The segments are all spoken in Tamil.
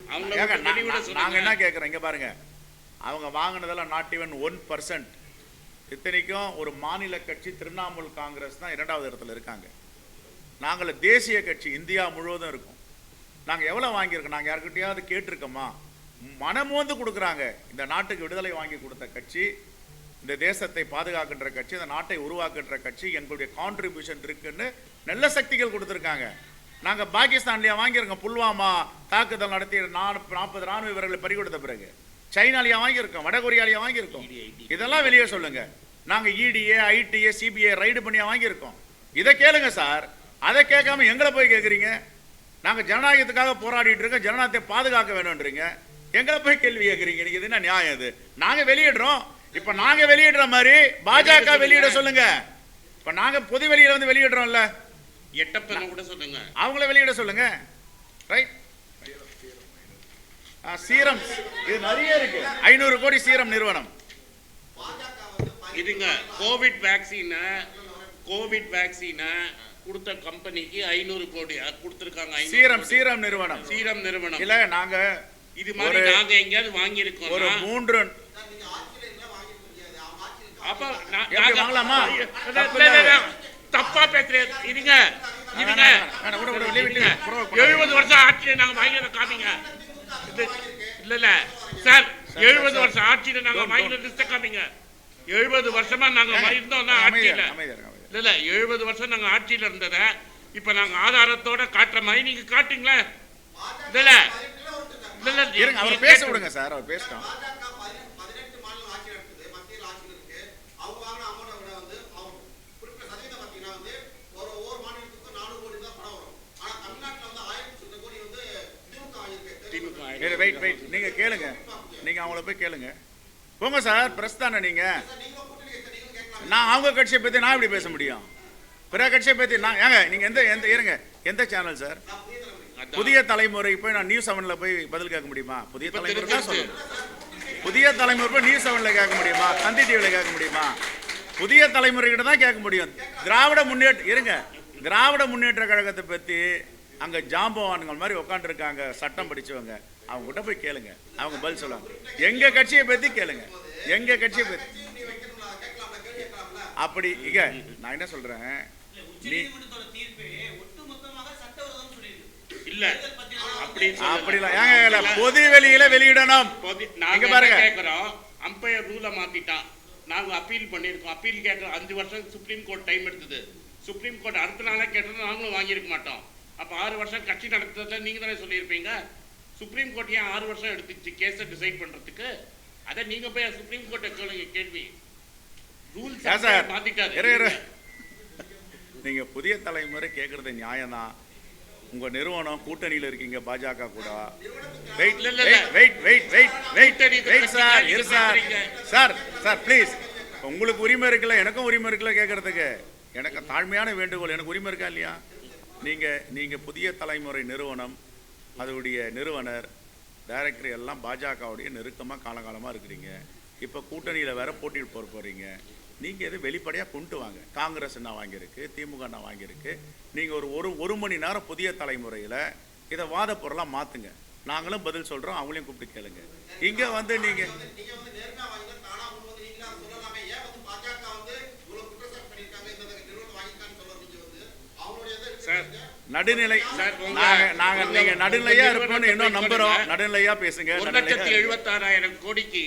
நாங்க என்ன கேட்குறோம் இங்க பாருங்க, அவங்க வாங்கினதெல்லாம் நாட் ஈவன் 1%. இத்தனைக்கும் ஒரு மாநில கட்சி திரிணாமுல் காங்கிரஸ் தான் 2வது இடத்துல இருக்காங்க. நாங்கள் தேசிய கட்சி இந்தியா முழுவதும் இருக்கும். நாங்கள் எவ்வளோ வாங்கியிருக்கோம்? நாங்கள் யாருக்கிட்டையாவது கேட்டிருக்கோமா? மனமோந்து கொடுக்குறாங்க. இந்த நாட்டுக்கு விடுதலை வாங்கி கொடுத்த கட்சி, இந்த தேசத்தை பாதுகாக்கின்ற கட்சி, இந்த நாட்டை உருவாக்குன்ற கட்சி, எங்களுடைய கான்ட்ரிபியூஷன் இருக்குன்னு நல்ல சக்திகள் கொடுத்துருக்காங்க. நாங்கள் பாகிஸ்தான்லையா வாங்கியிருக்கோம்? புல்வாமா தாக்குதல் நடத்தி 40 ராணுவ வீரர்களை பறிகொடுத்த பிறகு சைனாலியா வாங்கியிருக்கோம், வடகொரியாலியா வாங்கியிருக்கோம். இதெல்லாம் வெளியே சொல்லுங்க. நாங்கள் இடிஏ ஐடிஏ சிபிஐ ரைடு பண்ணியா வாங்கியிருக்கோம். இதை கேளுங்க சார். அதை கேட்காம எங்களை போய் கேட்குறீங்க. நாங்கள் ஜனநாயகத்துக்காக போராடிட்டு இருக்கோம், ஜனநாயகத்தை பாதுகாக்க வேணும்ன்றீங்க. எங்களை போய் கேள்வி கேட்குறீங்க. இது என்ன நியாயம்? இது நாங்கள் வெளியிடுறோம். இப்ப நாங்க வெளியிடுற மாதிரி பாஜக வெளியிட சொல்லுங்க. இப்ப நாங்க பொது வெளியில வந்து வெளியிடுறோம்ல, எட்டப்பன கூட சொல்லுங்க, அவங்கள வெளியிட சொல்லுங்க. ரைட். சீரம் இது நிறைய இருக்கு. 500 கோடி சீரம் நிறுவனம். இதுங்க கோவிட் வேக்சினை கொடுத்த கம்பெனிக்கு 500 கோடி கொடுத்திருக்காங்க. சீரம் நிறுவனம் இல்ல. நாங்க இது மாதிரி நாங்க எங்கயாவது வாங்கி இருக்கோம். ஒரு 3 தப்பா பேசுறேன். இருங்க 70 வருஷம் ஆட்சியில நாங்க வாங்கினத காமிங்க. இல்ல சார், 70 வருஷம் ஆட்சியில நாங்க வாங்கின லிஸ்ட காமிங்க. 70 வருஷமா நாங்க இருந்தோம்னா ஆட்சியில இல்ல 70 வருஷம் நாங்க ஆட்சியில இருந்தத இப்ப நாங்க ஆதாரத்தோட காட்டுற மாதிரி நீங்க காட்டுங்களா? இல்ல இல்ல அவர் பேச விடுங்க சார். அவர் பேசட்டும். வெயிட் நீங்க கேளுங்க. நீங்க அவங்கள போய் கேளுங்க. போங்க சார். பிரஸ் தானே நீங்க. நான் அவங்க கட்சியை பத்தி நான் எப்படி பேச முடியும்? பிற கட்சியை பத்தி நான் ஏங்க நீங்க எந்த சேனல் சார்? புதிய தலைமுறை போய் நான் நியூஸ் 7ல போய் பதில் கேட்க முடியுமா? புதிய தலைமுறை தான் சொல்லணும். புதிய தலைமுறை போய் நியூஸ் 7ல கேட்க முடியுமா? தந்தி டிவில கேட்க முடியுமா? புதிய தலைமுறை கிட்ட தான் கேட்க முடியும். திராவிட முன்னேற்ற கழகத்தை பத்தி அங்க ஜாம்பவான்கள் மாதிரி உட்காந்துருக்காங்க, சட்டம் படிச்சவங்க. அவங்க கிட்ட போய் கேளுங்க, அவங்க பதில் சொல்லுவாங்க. எங்க கட்சியை பத்தி கேளுங்க. எங்க கட்சியை பத்தி அப்படி இங்க நான் என்ன சொல்றேன், பொது வெளியில வெளியிடணும். அம்பையர் ரூல மாத்திட்டான். நாங்க அப்பீல் பண்ணிருக்கோம். அப்பீல் கேட்க 5 வருஷம் சுப்ரீம் கோர்ட் டைம் எடுத்தது. சுப்ரீம் கோர்ட் அடுத்த நாளே கேட்டது நாங்களும் வாங்கியிருக்க மாட்டோம். அப்ப 6 வருஷம் கட்சி நடத்துறதுல நீங்க தானே சொல்லியிருப்பீங்க. சுப்ரீம் கோர்ட் ஏன் 6 வருஷம் எடுத்துச்சு கேஸை டிசைட் பண்றதுக்கு? அதை நீங்க போய் சுப்ரீம் கோர்ட்டை சொல்லுங்க. கேள்வி ரூல்ஸ் மாத்திட்டாரு. நீங்க புதிய தலைமுறை கேட்கறது நியாயம் தான். உங்க நிறுவனம் கூட்டணியில இருக்கீங்க பாஜக கூட. சார் ப்ளீஸ், உங்களுக்கு உரிமை இருக்குல்ல, எனக்கும் உரிமை இருக்குல்ல கேட்கறதுக்கு. எனக்கு தாழ்மையான வேண்டுகோள். எனக்கு உரிமை இருக்கா இல்லையா? நீங்க புதிய தலைமுறை நிறுவனம், அதோடைய நிறுவனர், டைரக்டர் எல்லாம் பாஜகவுடைய நெருக்கமாக காலகாலமாக இருக்கிறீங்க. இப்போ கூட்டணியில் வேற போட்டிட்டு போகிறீங்க. நீங்கள் எது வெளிப்படையாக கொண்டு வாங்க. காங்கிரஸ் என்ன வாங்கியிருக்கு, திமுக என்ன வாங்கியிருக்கு. நீங்கள் ஒரு மணி நேரம் புதிய தலைமுறையில் இதை வாத பொருளாக மாற்றுங்க. நாங்களும் பதில் சொல்கிறோம், அவங்களையும் கூப்பிட்டு கேளுங்க. இங்கே வந்து நீங்கள் நடுநிலை நீங்க நடுநிலையா இருப்போம்னு இன்னும் நம்புறோம். நடுநிலையா பேசுங்க. 1,76,000 கோடிக்கு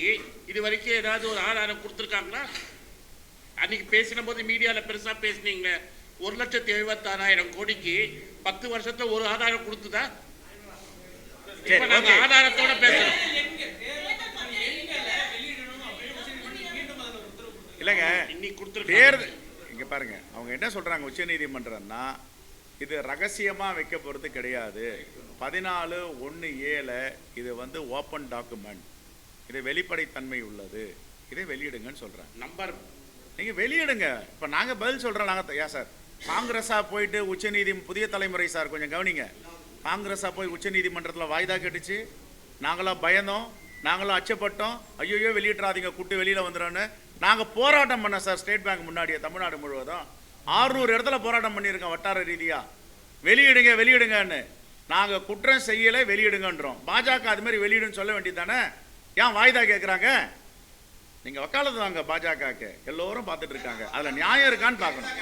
இது வரைக்கும் ஏதாவது ஒரு ஆதாரம் கொடுத்திருக்காங்களா? அன்னைக்கு பேசின போது மீடியால பெருசா பேசுனீங்க. 1,76,000 கோடிக்கு 10 வருஷத்துல ஒரு ஆதாரம் கொடுத்துதா? ஆதாரத்தோட பேசுறோம் இல்லங்க. இன்னைக்கு இங்க பாருங்க, அவங்க என்ன சொல்றாங்க உச்ச நீதிமன்றம்னா, இது ரகசியமாக வைக்க போகிறது கிடையாது. 14(1)(a) இது வந்து ஓப்பன் டாக்குமெண்ட், இது வெளிப்படைத்தன்மை உள்ளது, இதை வெளியிடுங்கன்னு சொல்கிறேன். நம்பர் நீங்கள் வெளியிடுங்க. இப்போ நாங்கள் பதில் சொல்கிறோம். நாங்கள் சார் காங்கிரஸாக போயிட்டு புதிய தலைமுறை சார் கொஞ்சம் கவனிங்க. காங்கிரஸாக போய் உச்ச நீதிமன்றத்தில் வாய்தா கேட்டுச்சு. நாங்களாம் பயந்தோம், நாங்களும் அச்சப்பட்டோம். ஐயோ வெளியிட்றாதீங்க, கூட்டு வெளியில் வந்துடும்னு நாங்கள் போராட்டம் பண்ணோம் சார். ஸ்டேட் பேங்க் முன்னாடியே தமிழ்நாடு முழுவதும் 600 இடத்துல போராட்டம் பண்ணியிருக்கோம் வட்டார ரீதியாக. வெளியிடுங்கன்னு நாங்க குற்றம் செய்யலை வெளியிடுங்கன்றோம். பாஜக அது மாதிரி வெளியிடுன்னு சொல்ல வேண்டியது தானே? ஏன் வாய்தா கேட்குறாங்க? நீங்க வக்காலத்து வாங்க பாஜகவுக்கு, எல்லோரும் பார்த்துட்டு இருக்காங்க. அதுல நியாயம் இருக்கான்னு பார்க்கணும்.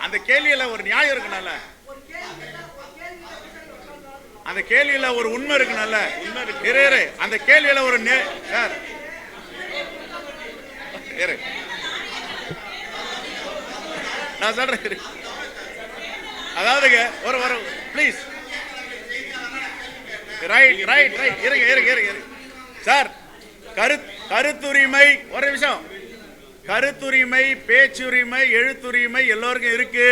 அந்த கேள்வியில ஒரு நியாயம் இருக்குனால, அந்த கேள்வியில ஒரு உண்மை இருக்குனால, இரு அந்த கேள்வியில ஒரு சார் இரு நான் சொல்றேன். அதாவதுங்க ஒரு ஒரு ப்ளீஸ் ரைட் ரைட் ரைட் இருங்க இருங்க இருங்க சார். கருத்துரிமை ஒரு நிமிஷம். கருத்துரிமை, பேச்சுரிமை, எழுத்துரிமை எல்லோருக்கும் இருக்கு,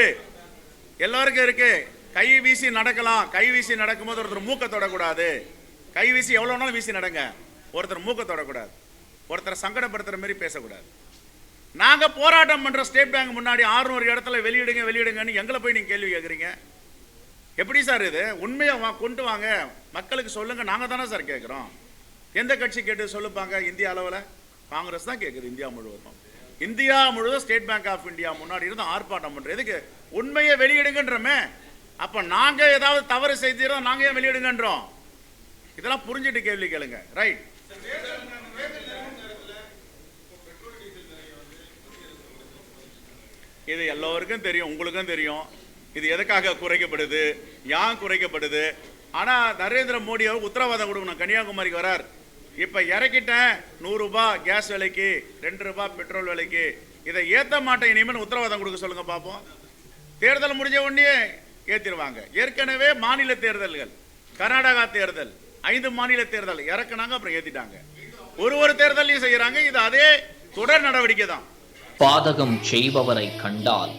எல்லோருக்கும் இருக்கு. கை வீசி நடக்கலாம். கை வீசி நடக்கும்போது ஒருத்தர் மூக்க தொடக்கூடாது. கை வீசி எவ்வளோ நாளும் வீசி நடங்க, ஒருத்தர் மூக்க தொடக்கூடாது. ஒருத்தரை சங்கடப்படுத்துற மாதிரி பேசக்கூடாது. நாங்க போராட்டம் பண்ற ஸ்டேட் பேங்க் முன்னாடி 600 இடத்துல வெளியிடுங்க வெளியிடுங்கன்னு எங்களை போய் நீங்க கேள்வி கேட்குறீங்க. எப்படி சார் இது? உண்மையை கொண்டு வாங்க, மக்களுக்கு சொல்லுங்க. நாங்க தானே சார் கேட்குறோம். எந்த கட்சி கேட்டு சொல்லுப்பாங்க? இந்தியா அளவில் காங்கிரஸ் தான் கேட்குது. இந்தியா முழுவதும், இந்தியா முழுவதும் ஸ்டேட் பேங்க் ஆஃப் இந்தியா முன்னாடி இருந்து ஆர்ப்பாட்டம் பண்ற எதுக்கு? உண்மையை வெளியிடுங்கன்றமே. அப்ப நாங்க ஏதாவது தவறு செய்தோம், நாங்க ஏன் வெளியிடுங்கன்றோம்? இதெல்லாம் புரிஞ்சுட்டு கேள்வி கேளுங்க. ரைட். இது எல்லோருக்கும் தெரியும், உங்களுக்கும் தெரியும். இது எதுக்காக குறைக்கப்படுது, ஏன் குறைக்கப்படுது? ஆனா நரேந்திர மோடி அவர் உத்தரவாதம் கொடுக்கணும். கன்னியாகுமரிக்கு வரார், இப்ப இறக்கிட்டேன் 100 ரூபாய் கேஸ் விலைக்கு, 2 ரூபாய் பெட்ரோல் விலைக்கு, இதை ஏத்த மாட்டேன் இனிமேல் உத்தரவாதம் கொடுக்க சொல்லுங்க பார்ப்போம். தேர்தல் முடிஞ்ச உடனே ஏத்திடுவாங்க. ஏற்கனவே மாநில தேர்தல்கள், கர்நாடகா தேர்தல், 5 மாநில தேர்தல் இறக்குனாங்க, அப்புறம் ஏத்திட்டாங்க. ஒரு தேர்தலையும் செய்யறாங்க. இது அதே தொடர் நடவடிக்கை தான். பாதகம் செய்பவரை கண்டால்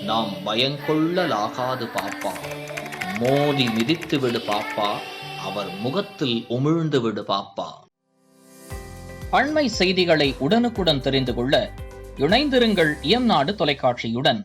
நாம் பயங்கொள்ளலாகாது பாப்பா, மோதி மிதித்து விடு பாப்பா, அவர் முகத்தில் உமிழ்ந்து விடு பாப்பா. அண்மை செய்திகளை உடனுக்குடன் தெரிந்து கொள்ள இணைந்திருங்கள் இயம்நாடு தொலைக்காட்சியுடன்.